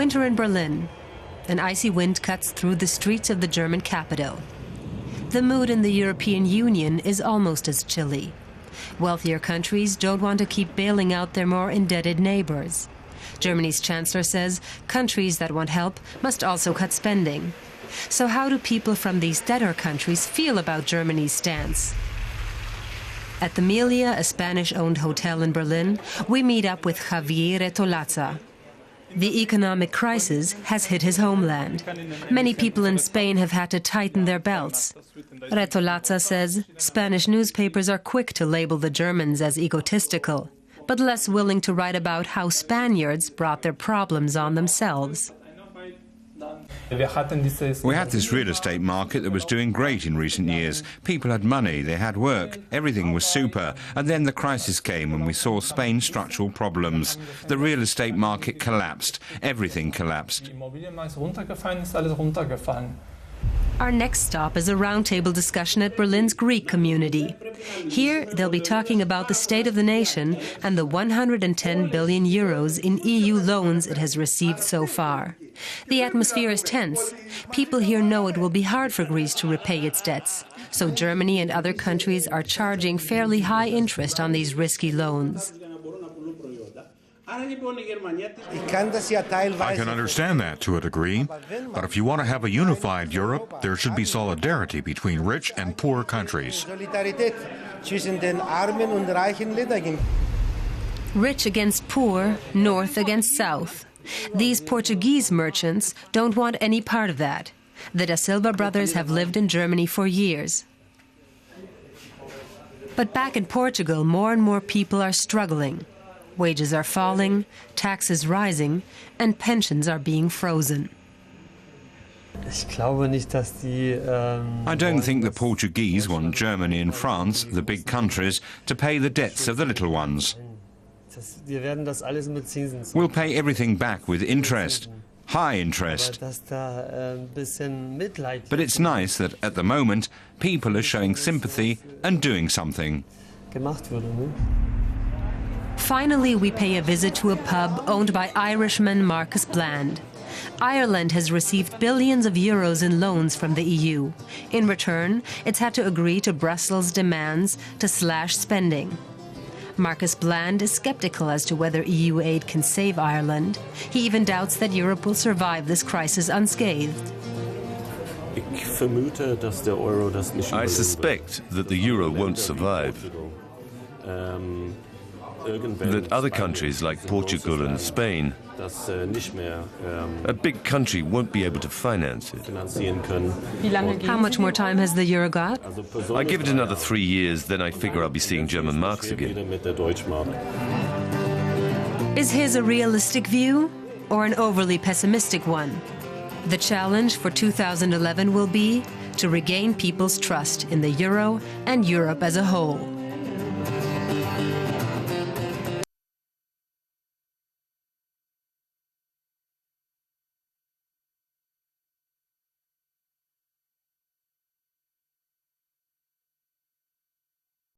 winter in Berlin. An icy wind cuts through the streets of the German capital. The mood in the European Union is almost as chilly. Wealthier countries don't want to keep bailing out their more indebted neighbors. Germany's Chancellor says countries that want help must also cut spending. So how do people from these debtor countries feel about Germany's stance? At the Melia, a Spanish-owned hotel in Berlin, we meet up with Javier Retolaza. The economic crisis has hit his homeland. Many people in Spain have had to tighten their belts. Retolaza says Spanish newspapers are quick to label the Germans as egotistical, but less willing to write about how Spaniards brought their problems on themselves. We had this real estate market that was doing great in recent years. People had money, they had work, everything was super. And then the crisis came and we saw Spain's structural problems. The real estate market collapsed. Everything collapsed. Our next stop is a roundtable discussion at Berlin's Greek community. Here, they'll be talking about the state of the nation and the 110 billion euros in EU loans it has received so far. The atmosphere is tense. People here know it will be hard for Greece to repay its debts. So Germany and other countries are charging fairly high interest on these risky loans. I can understand that to a degree, but if you want to have a unified Europe, there should be solidarity between rich and poor countries. Rich against poor, north against south. These Portuguese merchants don't want any part of that. The Da Silva brothers have lived in Germany for years. But back in Portugal, more and more people are struggling. Wages are falling, taxes rising, and pensions are being frozen. I don't think the Portuguese want Germany and France, the big countries, to pay the debts of the little ones. We'll pay everything back with interest, high interest. But it's nice that at the moment people are showing sympathy and doing something. Finally, we pay a visit to a pub owned by Irishman Marcus Bland. Ireland has received billions of euros in loans from the EU. In return, it's had to agree to Brussels' demands to slash spending. Marcus Bland is skeptical as to whether EU aid can save Ireland. He even doubts that Europe will survive this crisis unscathed. I suspect that the euro won't survive. That other countries like Portugal and Spain, a big country won't be able to finance it. How much more time has the euro got? I give it another 3 years, then I figure I'll be seeing German marks again. Is his a realistic view or an overly pessimistic one? The challenge for 2011 will be to regain people's trust in the euro and Europe as a whole.